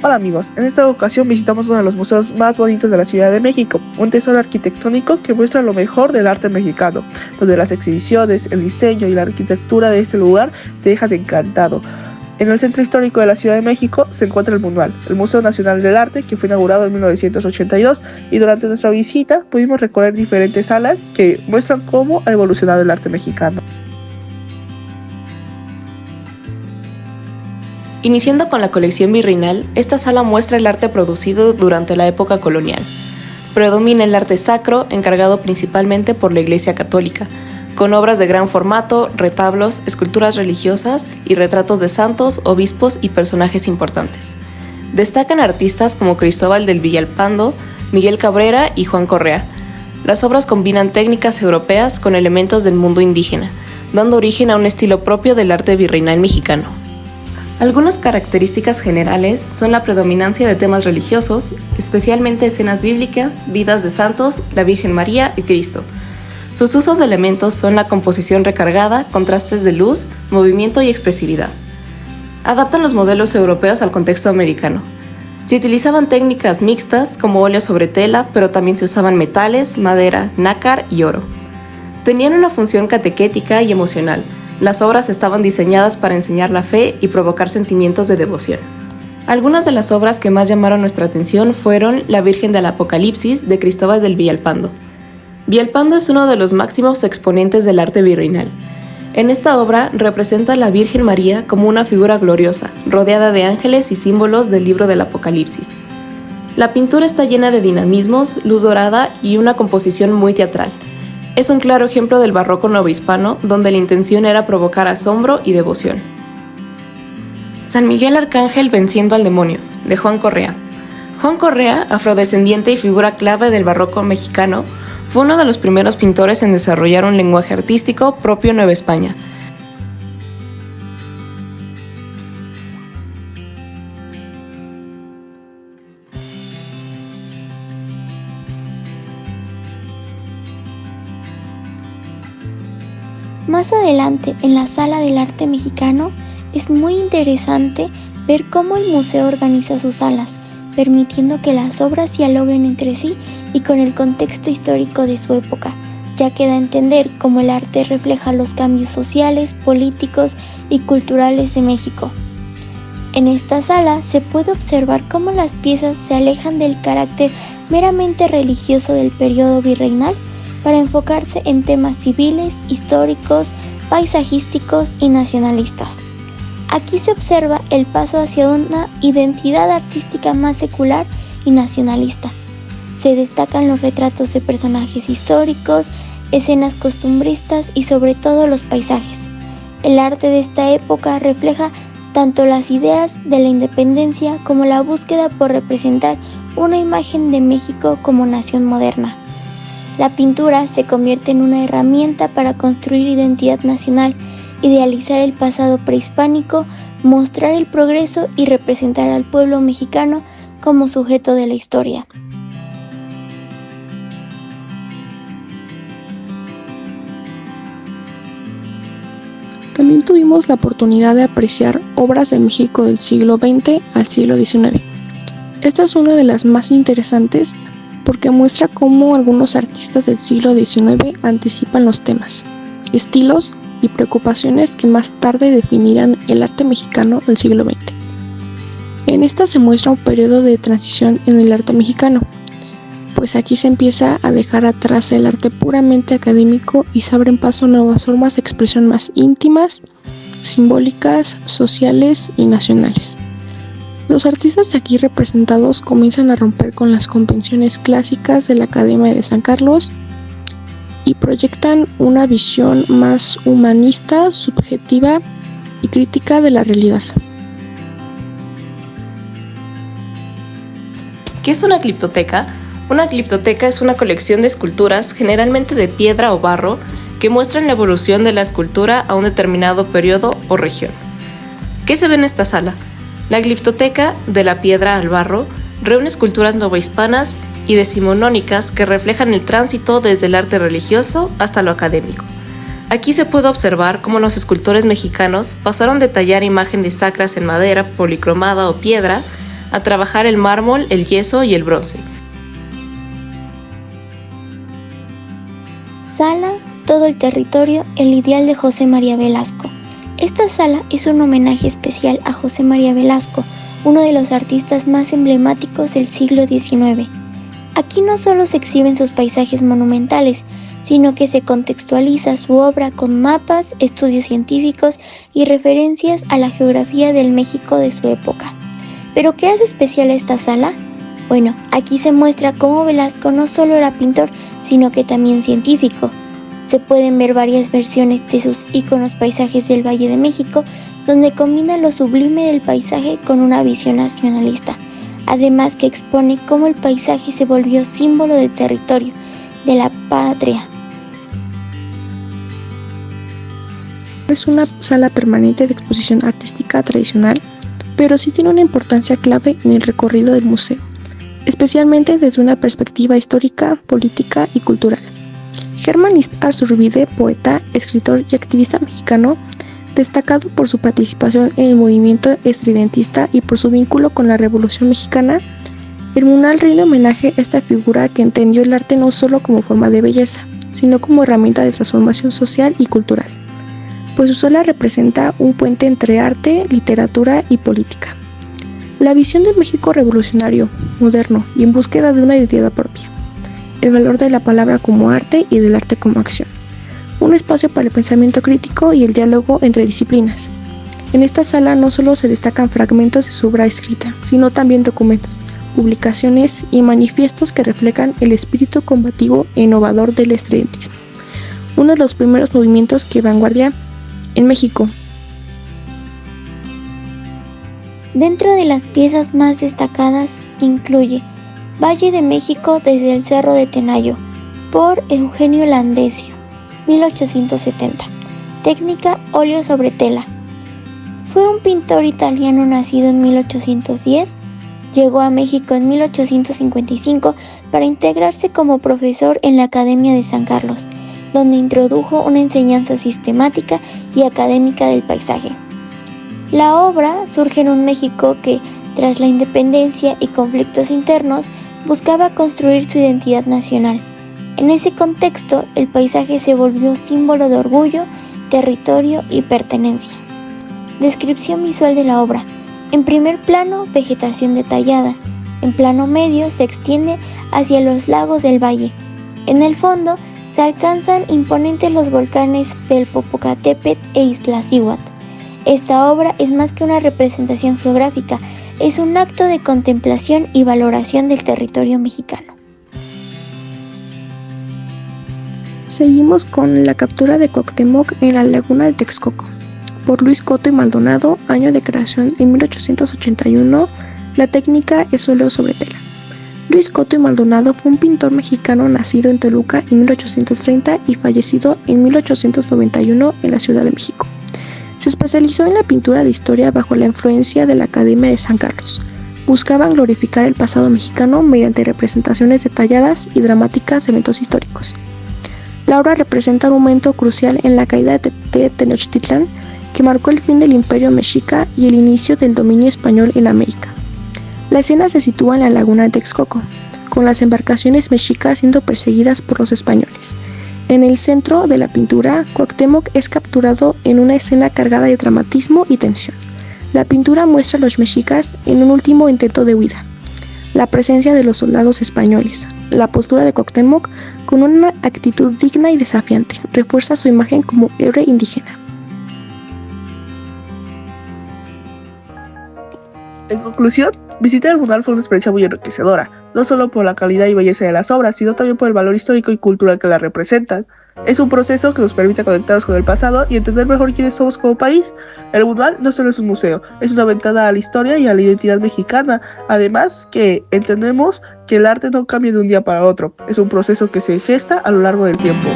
Hola amigos, en esta ocasión visitamos uno de los museos más bonitos de la Ciudad de México, un tesoro arquitectónico que muestra lo mejor del arte mexicano, donde las exhibiciones, el diseño y la arquitectura de este lugar te dejan encantado. En el centro histórico de la Ciudad de México se encuentra el MUNUAL, el Museo Nacional del Arte, que fue inaugurado en 1982, y durante nuestra visita pudimos recorrer diferentes salas que muestran cómo ha evolucionado el arte mexicano. Iniciando con la colección virreinal, esta sala muestra el arte producido durante la época colonial. Predomina el arte sacro, encargado principalmente por la Iglesia Católica, con obras de gran formato, retablos, esculturas religiosas y retratos de santos, obispos y personajes importantes. Destacan artistas como Cristóbal del Villalpando, Miguel Cabrera y Juan Correa. Las obras combinan técnicas europeas con elementos del mundo indígena, dando origen a un estilo propio del arte virreinal mexicano. Algunas características generales son la predominancia de temas religiosos, especialmente escenas bíblicas, vidas de santos, la Virgen María y Cristo. Sus usos de elementos son la composición recargada, contrastes de luz, movimiento y expresividad. Adaptan los modelos europeos al contexto americano. Se utilizaban técnicas mixtas como óleo sobre tela, pero también se usaban metales, madera, nácar y oro. Tenían una función catequética y emocional. Las obras estaban diseñadas para enseñar la fe y provocar sentimientos de devoción. Algunas de las obras que más llamaron nuestra atención fueron La Virgen del Apocalipsis de Cristóbal del Villalpando. Villalpando es uno de los máximos exponentes del arte virreinal. En esta obra representa a la Virgen María como una figura gloriosa, rodeada de ángeles y símbolos del libro del Apocalipsis. La pintura está llena de dinamismos, luz dorada y una composición muy teatral. Es un claro ejemplo del barroco novohispano, donde la intención era provocar asombro y devoción. San Miguel Arcángel venciendo al demonio, de Juan Correa. Juan Correa, afrodescendiente y figura clave del barroco mexicano, fue uno de los primeros pintores en desarrollar un lenguaje artístico propio en Nueva España. Más adelante, en la Sala del Arte Mexicano, es muy interesante ver cómo el museo organiza sus salas, permitiendo que las obras dialoguen entre sí y con el contexto histórico de su época, ya que da a entender cómo el arte refleja los cambios sociales, políticos y culturales de México. En esta sala se puede observar cómo las piezas se alejan del carácter meramente religioso del periodo virreinal para enfocarse en temas civiles, históricos, paisajísticos y nacionalistas. Aquí se observa el paso hacia una identidad artística más secular y nacionalista. Se destacan los retratos de personajes históricos, escenas costumbristas y sobre todo los paisajes. El arte de esta época refleja tanto las ideas de la independencia como la búsqueda por representar una imagen de México como nación moderna. La pintura se convierte en una herramienta para construir identidad nacional, idealizar el pasado prehispánico, mostrar el progreso y representar al pueblo mexicano como sujeto de la historia. También tuvimos la oportunidad de apreciar obras de México del siglo XX al siglo XIX. Esta es una de las más interesantes porque muestra cómo algunos artistas del siglo XIX anticipan los temas, estilos y preocupaciones que más tarde definirán el arte mexicano del siglo XX. En esta se muestra un periodo de transición en el arte mexicano, pues aquí se empieza a dejar atrás el arte puramente académico y se abren paso a nuevas formas de expresión más íntimas, simbólicas, sociales y nacionales. Los artistas aquí representados comienzan a romper con las convenciones clásicas de la Academia de San Carlos y proyectan una visión más humanista, subjetiva y crítica de la realidad. ¿Qué es una gliptoteca? Una gliptoteca es una colección de esculturas, generalmente de piedra o barro, que muestran la evolución de la escultura a un determinado periodo o región. ¿Qué se ve en esta sala? La gliptoteca, de la piedra al barro, reúne esculturas novohispanas y decimonónicas que reflejan el tránsito desde el arte religioso hasta lo académico. Aquí se puede observar cómo los escultores mexicanos pasaron de tallar imágenes sacras en madera policromada o piedra a trabajar el mármol, el yeso y el bronce. Sala, todo el territorio, el ideal de José María Velasco. Esta sala es un homenaje especial a José María Velasco, uno de los artistas más emblemáticos del siglo XIX. Aquí no solo se exhiben sus paisajes monumentales, sino que se contextualiza su obra con mapas, estudios científicos y referencias a la geografía del México de su época. ¿Pero qué hace especial a esta sala? Bueno, aquí se muestra cómo Velasco no solo era pintor, sino que también científico. Se pueden ver varias versiones de sus íconos paisajes del Valle de México, donde combina lo sublime del paisaje con una visión nacionalista, además que expone cómo el paisaje se volvió símbolo del territorio, de la patria. Es una sala permanente de exposición artística tradicional, pero sí tiene una importancia clave en el recorrido del museo, especialmente desde una perspectiva histórica, política y cultural. Germán Iturbide, poeta, escritor y activista mexicano, destacado por su participación en el movimiento estridentista y por su vínculo con la Revolución Mexicana, el mural rinde homenaje a esta figura que entendió el arte no solo como forma de belleza, sino como herramienta de transformación social y cultural, pues su sala representa un puente entre arte, literatura y política. La visión del México revolucionario, moderno y en búsqueda de una identidad propia. El valor de la palabra como arte y del arte como acción. Un espacio para el pensamiento crítico y el diálogo entre disciplinas. En esta sala no solo se destacan fragmentos de su obra escrita, sino también documentos, publicaciones y manifiestos que reflejan el espíritu combativo e innovador del estridentismo, uno de los primeros movimientos que vanguardia en México. Dentro de las piezas más destacadas incluye Valle de México desde el Cerro de Tenayo, por Eugenio Landesio, 1870. Técnica óleo sobre tela. Fue un pintor italiano nacido en 1810. Llegó a México en 1855 para integrarse como profesor en la Academia de San Carlos, donde introdujo una enseñanza sistemática y académica del paisaje. La obra surge en un México que, tras la independencia y conflictos internos, buscaba construir su identidad nacional. En ese contexto, el paisaje se volvió símbolo de orgullo, territorio y pertenencia. Descripción visual de la obra. En primer plano, vegetación detallada. En plano medio se extiende hacia los lagos del valle. En el fondo se alcanzan imponentes los volcanes del Popocatépetl e Iztaccíhuatl. Esta obra es más que una representación geográfica, es un acto de contemplación y valoración del territorio mexicano. Seguimos con La captura de Cuauhtémoc en la laguna de Texcoco, por Luis Coto y Maldonado, año de creación en 1881, la técnica es óleo sobre tela. Luis Coto y Maldonado fue un pintor mexicano nacido en Toluca en 1830 y fallecido en 1891 en la Ciudad de México. Se especializó en la pintura de historia bajo la influencia de la Academia de San Carlos. Buscaban glorificar el pasado mexicano mediante representaciones detalladas y dramáticas de eventos históricos. La obra representa un momento crucial en la caída de Tenochtitlán, que marcó el fin del Imperio Mexica y el inicio del dominio español en América. La escena se sitúa en la laguna de Texcoco, con las embarcaciones mexicas siendo perseguidas por los españoles. En el centro de la pintura, Cuauhtémoc es capturado en una escena cargada de dramatismo y tensión. La pintura muestra a los mexicas en un último intento de huida, la presencia de los soldados españoles, la postura de Cuauhtémoc con una actitud digna y desafiante, refuerza su imagen como héroe indígena. En conclusión, visitar el mural fue una experiencia muy enriquecedora, no solo por la calidad y belleza de las obras, sino también por el valor histórico y cultural que las representan. Es un proceso que nos permite conectarnos con el pasado y entender mejor quiénes somos como país. El mural no solo es un museo, es una ventana a la historia y a la identidad mexicana. Además, que entendemos que el arte no cambia de un día para otro, es un proceso que se gesta a lo largo del tiempo.